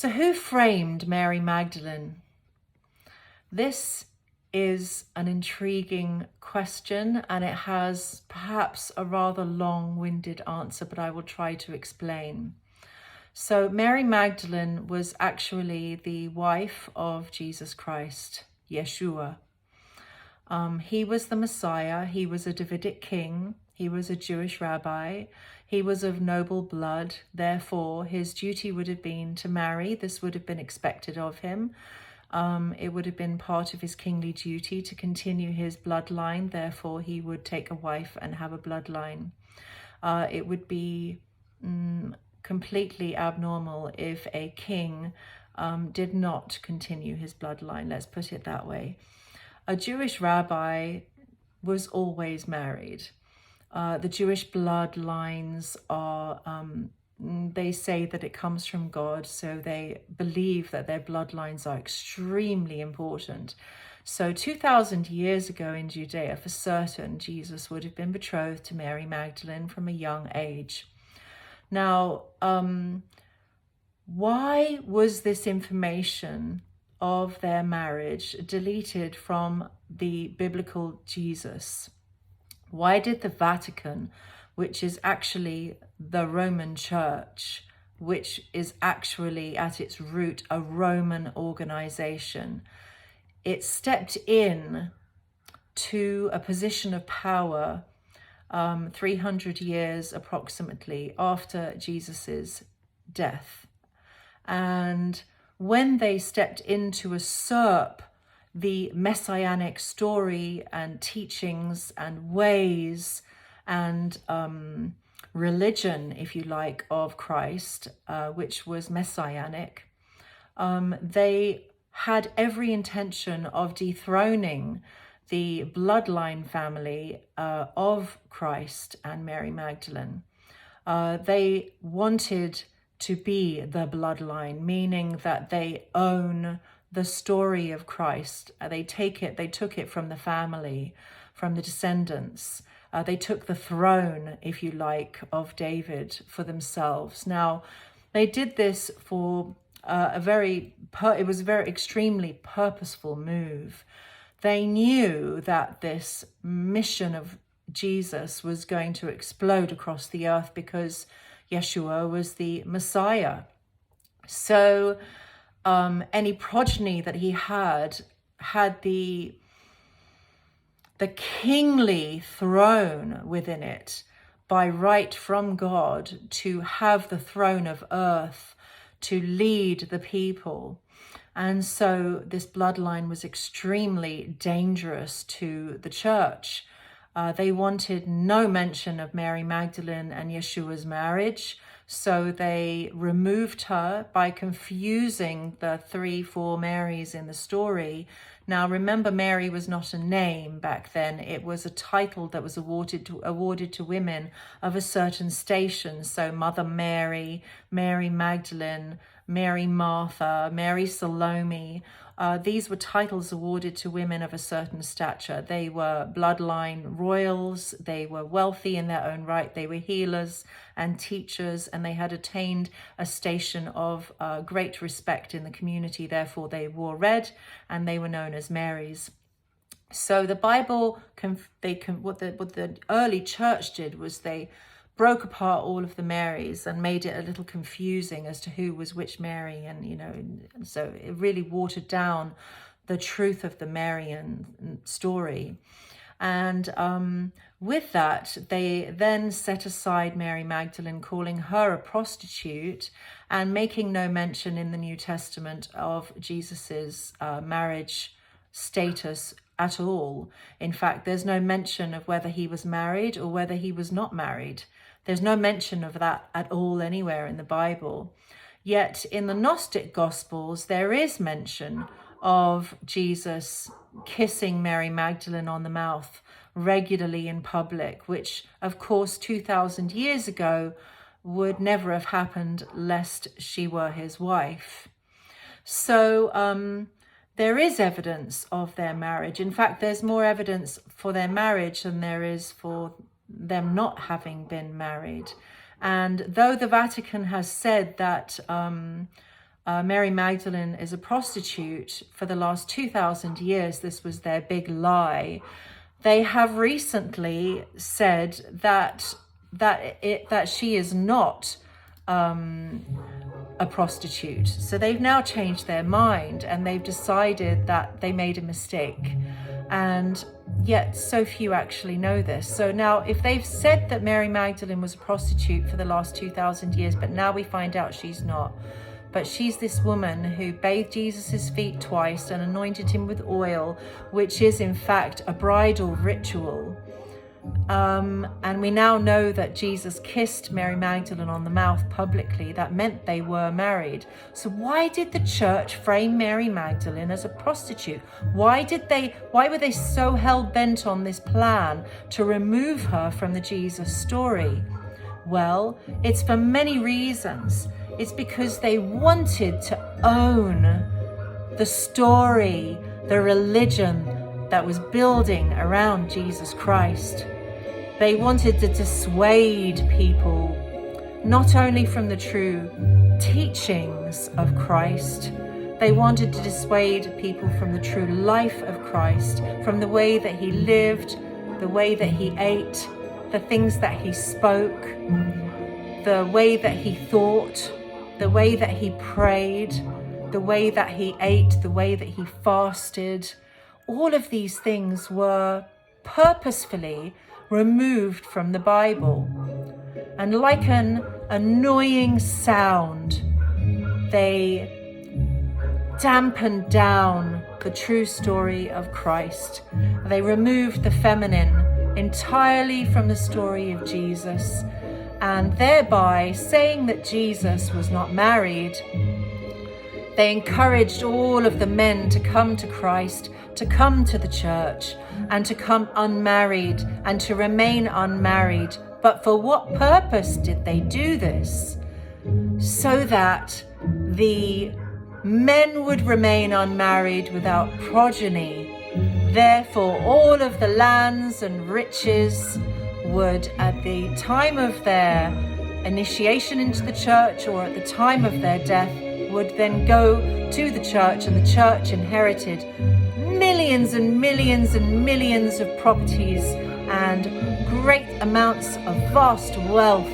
So who framed Mary Magdalene? This is an intriguing question, and it has perhaps a rather long-winded answer, but I will try to explain. So Mary Magdalene was actually the wife of Jesus Christ, Yeshua. He was the Messiah. He was a Davidic king. He was a Jewish rabbi. He was of noble blood. Therefore, his duty would have been to marry. This would have been expected of him. It would have been part of his kingly duty to continue his bloodline. Therefore, he would take a wife and have a bloodline. It would be completely abnormal if a king did not continue his bloodline. Let's put it that way. A Jewish rabbi was always married. The Jewish bloodlines are, they say that it comes from God, so they believe that their bloodlines are extremely important. So 2,000 years ago in Judea, for certain, Jesus would have been betrothed to Mary Magdalene from a young age. Now, why was this information of their marriage deleted from the biblical Jesus? Why did the Vatican, which is actually the Roman Church, which is actually at its root a Roman organization, it stepped in to a position of power 300 years approximately after Jesus's death? And when they stepped in to usurp the messianic story and teachings and ways and religion, if you like, of Christ, which was messianic, they had every intention of dethroning the bloodline family of Christ and Mary Magdalene. They wanted to be the bloodline, meaning that they own the story of Christ. They took it from the family, from the descendants. They took the throne, if you like, of David for themselves. Now, they did this for it was a very extremely purposeful move. They knew that this mission of Jesus was going to explode across the earth because Yeshua was the Messiah. So any progeny that he had the kingly throne within it by right from God to have the throne of earth, to lead the people. And so this bloodline was extremely dangerous to the church. They wanted no mention of Mary Magdalene and Yeshua's marriage, so they removed her by confusing the 3-4 Marys in the story. Now, remember, Mary was not a name back then. It was a title that was awarded to women of a certain station. So Mother Mary, Mary Magdalene, Mary Martha, Mary Salome. These were titles awarded to women of a certain stature. They were bloodline royals. They were wealthy in their own right. They were healers and teachers, and they had attained a station of great respect in the community. Therefore, they wore red, and they were known as Marys. So the Bible, what the early church did was they broke apart all of the Marys and made it a little confusing as to who was which Mary, and so it really watered down the truth of the Marian story. And with that, they then set aside Mary Magdalene, calling her a prostitute and making no mention in the New Testament of Jesus's marriage status at all. In fact, there's no mention of whether he was married or whether he was not married. There's no mention of that at all anywhere in the Bible. Yet in the Gnostic Gospels, there is mention of Jesus kissing Mary Magdalene on the mouth regularly in public, which, of course, 2,000 years ago would never have happened lest she were his wife. So there is evidence of their marriage. In fact, there's more evidence for their marriage than there is for them not having been married. And though the Vatican has said that Mary Magdalene is a prostitute for the last 2,000 years. This was their big lie. They have recently said that she is not a prostitute. So they've now changed their mind and they've decided that they made a mistake. And yet so few actually know this. So now if they've said that Mary Magdalene was a prostitute for the last 2,000 years, but now we find out she's not. But she's this woman who bathed Jesus's feet twice and anointed him with oil, which is in fact a bridal ritual. And we now know that Jesus kissed Mary Magdalene on the mouth publicly. That meant they were married. So why did the church frame Mary Magdalene as a prostitute? Why were they so hell-bent on this plan to remove her from the Jesus story? Well, it's for many reasons. It's because they wanted to own the story, the religion that was building around Jesus Christ. They wanted to dissuade people not only from the true teachings of Christ, they wanted to dissuade people from the true life of Christ, from the way that he lived, the way that he ate, the things that he spoke, the way that he thought, the way that he prayed, the way that he ate, the way that he fasted. All of these things were purposefully removed from the Bible. And like an annoying sound, they dampened down the true story of Christ. They removed the feminine entirely from the story of Jesus, and thereby saying that Jesus was not married, they encouraged all of the men to come to Christ, to come to the church, and to come unmarried and to remain unmarried. But for what purpose did they do this? So that the men would remain unmarried without progeny. Therefore, all of the lands and riches would, at the time of their initiation into the church or at the time of their death, would then go to the church, and the church inherited millions and millions and millions of properties, and great amounts of vast wealth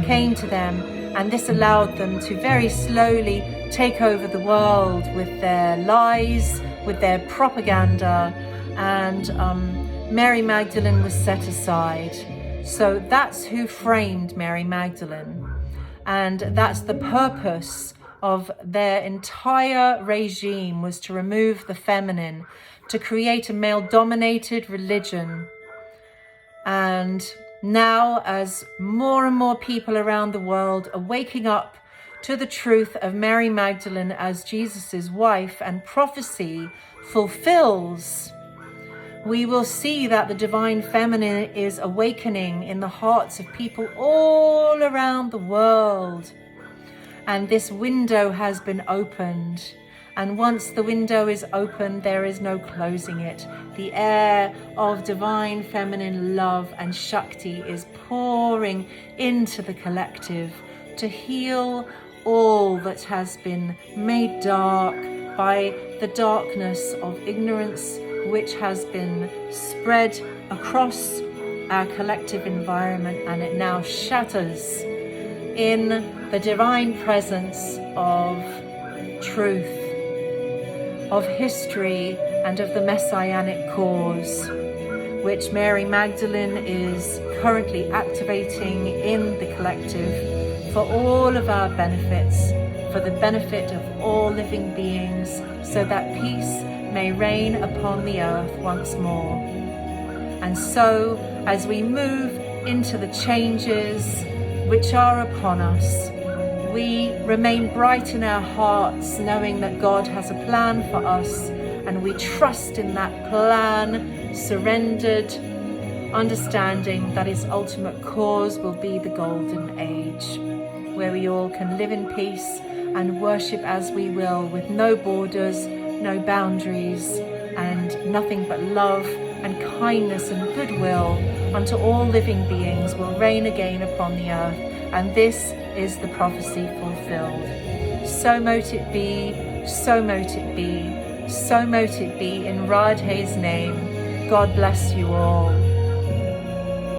came to them, and this allowed them to very slowly take over the world with their lies, with their propaganda, and Mary Magdalene was set aside. So that's who framed Mary Magdalene, and that's the purpose of their entire regime, was to remove the feminine, to create a male-dominated religion. And now, as more and more people around the world are waking up to the truth of Mary Magdalene as Jesus's wife, and prophecy fulfills, we will see that the divine feminine is awakening in the hearts of people all around the world. And this window has been opened. And once the window is open, there is no closing it. The air of divine feminine love and Shakti is pouring into the collective to heal all that has been made dark by the darkness of ignorance, which has been spread across our collective environment, and it now shatters in the divine presence of truth, of history, and of the messianic cause, which Mary Magdalene is currently activating in the collective for all of our benefits, for the benefit of all living beings, so that peace may reign upon the earth once more. And so, as we move into the changes which are upon us, we remain bright in our hearts, knowing that God has a plan for us, and we trust in that plan, surrendered, understanding that its ultimate cause will be the golden age, where we all can live in peace and worship as we will, with no borders, no boundaries, and nothing but love and kindness and goodwill unto all living beings will reign again upon the earth. And this is the prophecy fulfilled. So mote it be, so mote it be, so mote it be in Radhe's name. God bless you all.